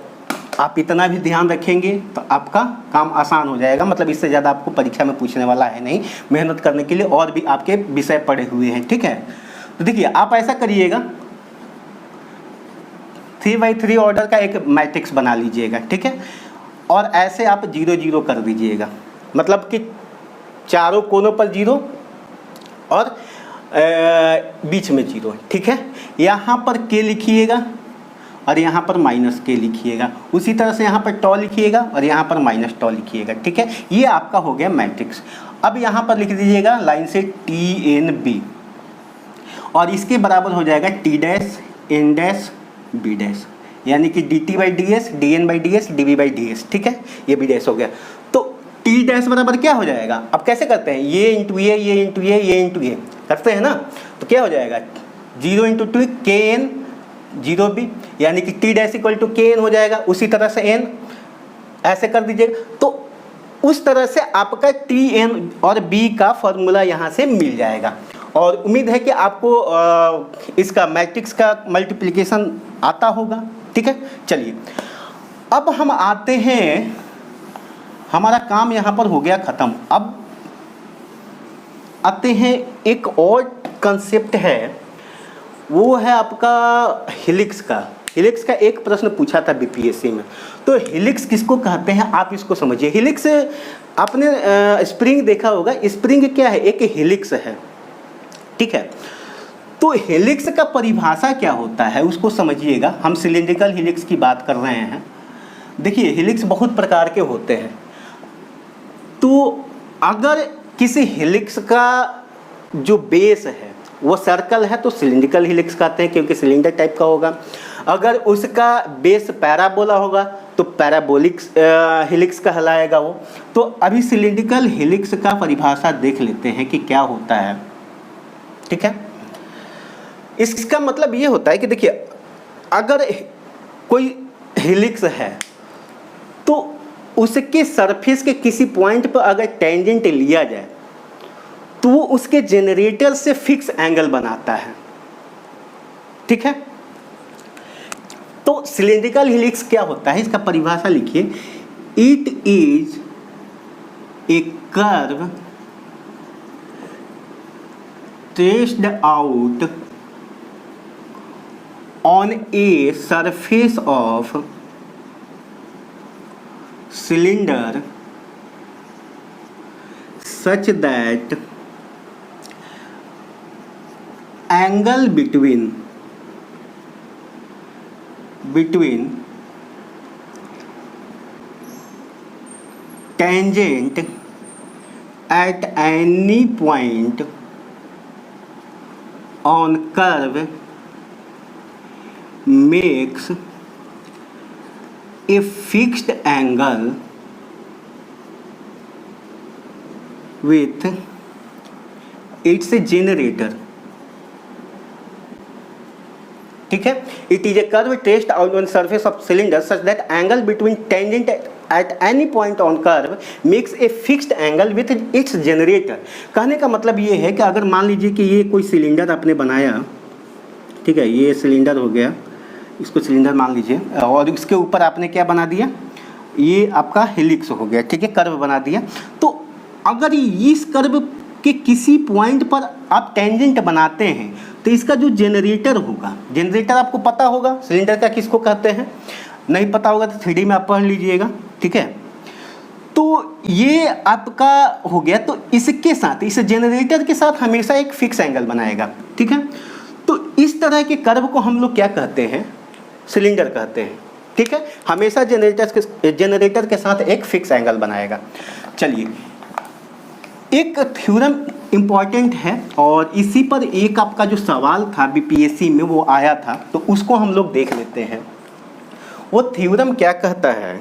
आप इतना भी ध्यान रखेंगे तो आपका काम आसान हो जाएगा, मतलब इससे ज़्यादा आपको परीक्षा में पूछने वाला है नहीं। मेहनत करने के लिए और भी आपके विषय पड़े हुए हैं, ठीक है। तो देखिए आप ऐसा करिएगा, 3x3 ऑर्डर का एक मैट्रिक्स बना लीजिएगा, ठीक है। और ऐसे आप 0 0 कर दीजिएगा, मतलब कि चारों कोनों पर 0 और बीच में 0, ठीक है। यहाँ पर k लिखिएगा और यहाँ पर माइनस k लिखिएगा, उसी तरह से यहाँ पर टॉ लिखिएगा और यहाँ पर माइनस टॉ लिखिएगा, ठीक है। ये आपका हो गया मैट्रिक्स। अब यहाँ पर लिख दीजिएगा लाइन से TNB, और इसके बराबर हो जाएगा T' N' B', यानी कि dt/ds, dn/ds, dB/ds, ठीक है। ये B' हो गया। तो T' बराबर क्या हो जाएगा, अब कैसे करते हैं, ये इंटू ये इंटू ये इंटू ये करते हैं ना, तो क्या हो जाएगा, 0 इंटू 2 kn 0b, यानी कि T' इक्वल टू kn हो जाएगा। उसी तरह से n ऐसे कर दीजिएगा, तो उस तरह से आपका Tn और b का फॉर्मूला यहाँ से मिल जाएगा। और उम्मीद है कि आपको इसका मैट्रिक्स का मल्टीप्लिकेशन आता होगा, ठीक है। चलिए अब हम आते हैं, हमारा काम यहाँ पर हो गया ख़त्म। अब आते हैं एक और कंसेप्ट है, वो है आपका हेलिक्स का। हेलिक्स का एक प्रश्न पूछा था बीपीएससी में। तो हेलिक्स किसको कहते हैं आप इसको समझिए। हेलिक्स आपने स्प्रिंग देखा होगा, स्प्रिंग क्या है, एक हेलिक्स है, ठीक है। तो हेलिक्स का परिभाषा क्या होता है उसको समझिएगा। हम सिलिंड्रिकल हेलिक्स की बात कर रहे हैं। देखिए हेलिक्स बहुत प्रकार के होते हैं। तो अगर किसी हेलिक्स का जो बेस है वो सर्कल है तो सिलिंड्रिकल हेलिक्स कहते हैं, क्योंकि सिलेंडर टाइप का होगा। अगर उसका बेस पैराबोला होगा तो पैराबोलिक हेलिक्स कहलाएगा वो। तो अभी सिलिंड्रिकल हेलिक्स का परिभाषा देख लेते हैं कि क्या होता है, ठीक है। इसका मतलब ये होता है कि देखिए अगर कोई हेलिक्स है तो उसके सरफेस के किसी पॉइंट पर अगर टेंजेंट लिया जाए तो वो उसके जनरेटर से फिक्स एंगल बनाता है, ठीक है। तो सिलिंड्रिकल हेलिक्स क्या होता है इसका परिभाषा लिखिए। It is a curve traced out on a surface of cylinder such that angle between tangent at any point on curve makes a fixed angle with its generator, ठीक है। It is a curve traced out on surface of cylinder such that angle between tangent at any point on curve makes a fixed angle with its generator. कहने का मतलब ये है कि अगर मान लीजिए कि ये कोई सिलेंडर आपने बनाया, ठीक है, ये सिलेंडर हो गया, इसको सिलेंडर मान लीजिए, और इसके ऊपर आपने क्या बना दिया, ये आपका हेलिक्स हो गया, ठीक है, कर्व बना दिया। तो अगर इस कर्व के किसी पॉइंट पर आप टेंजेंट बनाते हैं तो इसका जो जनरेटर होगा, जनरेटर आपको पता होगा सिलेंडर का किसको कहते हैं, नहीं पता होगा तो 3D में आप पढ़ लीजिएगा, ठीक है। तो ये आपका हो गया। तो इसके साथ, इस जनरेटर के साथ हमेशा एक फिक्स एंगल बनाएगा, ठीक है। तो इस तरह के कर्व को हम लोग क्या कहते हैं, सिलेंडर कहते हैं, ठीक है। हमेशा जनरेटर के साथ एक फिक्स एंगल बनाएगा। चलिए एक थ्योरम इम्पॉर्टेंट है और इसी पर एक आपका जो सवाल था बीपीएससी में वो आया था, तो उसको हम लोग देख लेते हैं। वो थ्योरम क्या कहता है,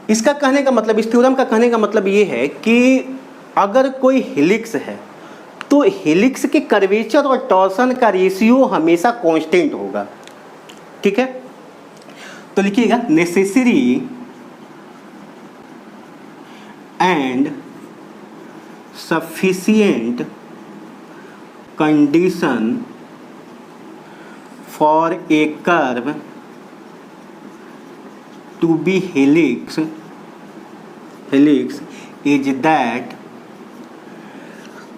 इसका कहने का मतलब, इस थ्योरम का कहने का मतलब ये है कि अगर कोई हेलिक्स है तो हेलिक्स के कर्वेचर और टॉर्सन का रेशियो हमेशा कांस्टेंट होगा, ठीक है। तो लिखिएगा necessary and sufficient condition for a curve to be helix is that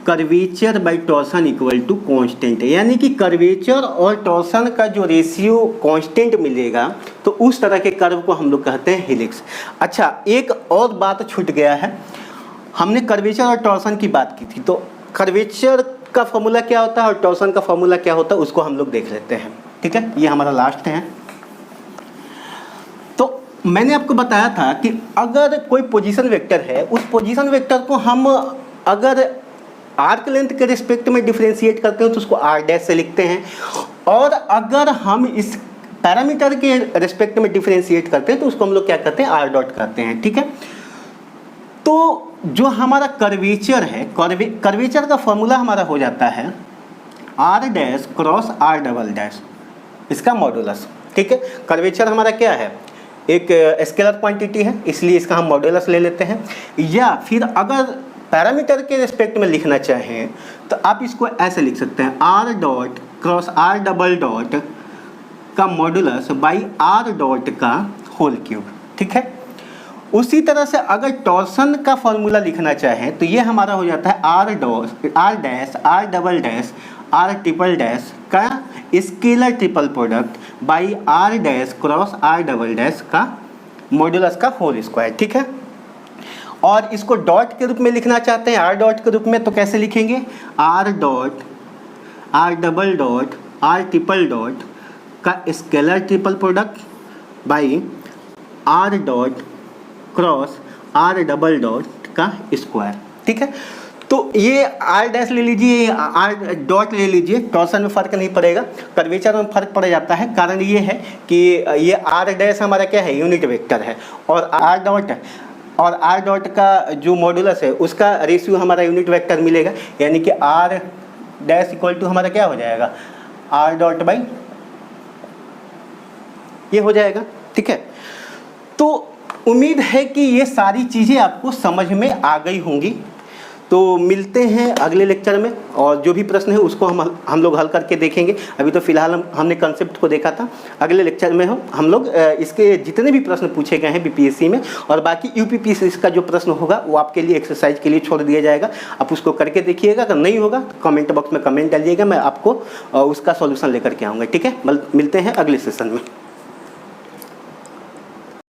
curvature by torsion equal to constant है, यानी कि कर्वेचर और टॉर्सन का जो रेशियो कांस्टेंट मिलेगा तो उस तरह के कर्व को हम लोग कहते हैं हेलिक्स। अच्छा एक और बात छूट गया है, हमने कर्वेचर और टॉर्सन की बात की थी, तो कर्वेचर का फॉर्मूला क्या होता है और टॉर्सन का फॉर्मूला क्या होता है उसको हम लोग देख लेते हैं, ठीक है। ये हमारा लास्ट है। तो मैंने आपको बताया था कि अगर कोई पोजीशन वेक्टर है, उस पोजीशन वेक्टर को हम अगर आर्क लेंथ के रिस्पेक्ट में डिफरेंशिएट करते हैं तो उसको आर डैश से लिखते हैं, और अगर हम इस पैरामीटर के रिस्पेक्ट में डिफरेंशिएट करते हैं तो उसको हम लोग क्या कहते हैं, आर डॉट कहते हैं, ठीक है। तो जो हमारा कर्वेचर है, कर्वेचर का फॉर्मूला हमारा हो जाता है R dash cross R double dash, इसका मॉडुलस, ठीक है। कर्वेचर हमारा क्या है, एक स्केलर क्वांटिटी है, इसलिए इसका हम मॉडुलस ले लेते हैं। या फिर अगर पैरामीटर के रिस्पेक्ट में लिखना चाहें तो आप इसको ऐसे लिख सकते हैं, R dot cross R double dot का मॉडुलस बाई आर डॉट का होल क्यूब, ठीक है। उसी तरह से अगर टॉर्सन का फॉर्मूला लिखना चाहें तो ये हमारा हो जाता है R dash R double dash R triple dash का scalar triple product by R dash cross R double dash का मॉड्यूलस का होल स्क्वायर, ठीक है। और इसको डॉट के रूप में लिखना चाहते हैं, आर डॉट के रूप में, तो कैसे लिखेंगे, R dot R double dot R triple dot का scalar triple product by R dot cross R double dot का स्क्वायर, ठीक है। तो ये आर डैश ले लीजिए, आर डॉट ले लीजिए, टॉर्सन में फ़र्क नहीं पड़ेगा, कर्वेचर में फ़र्क पड़ जाता है। कारण ये है कि ये आर डैश हमारा क्या है, यूनिट वेक्टर है, और आर डॉट का जो मॉड्यूलस है उसका रेशियो हमारा यूनिट वेक्टर मिलेगा, यानी कि आर डैश इक्वल टू हमारा क्या हो जाएगा, आर डॉट बाई ये हो जाएगा, ठीक है। तो उम्मीद है कि ये सारी चीज़ें आपको समझ में आ गई होंगी। तो मिलते हैं अगले लेक्चर में, और जो भी प्रश्न है उसको हम लोग हल करके देखेंगे। अभी तो फिलहाल हमने कंसेप्ट को देखा था। अगले लेक्चर में हम लोग इसके जितने भी प्रश्न पूछे गए हैं बीपीएससी में, और बाकी यूपीपीएससी का जो प्रश्न होगा वो आपके लिए एक्सरसाइज के लिए छोड़ दिया जाएगा। आप उसको करके देखिएगा, अगर नहीं होगा तो कमेंट बॉक्स में कमेंट डालिएगा, मैं आपको उसका सॉल्यूशन लेकर के आऊँगा, ठीक है। मिलते हैं अगले सेशन में।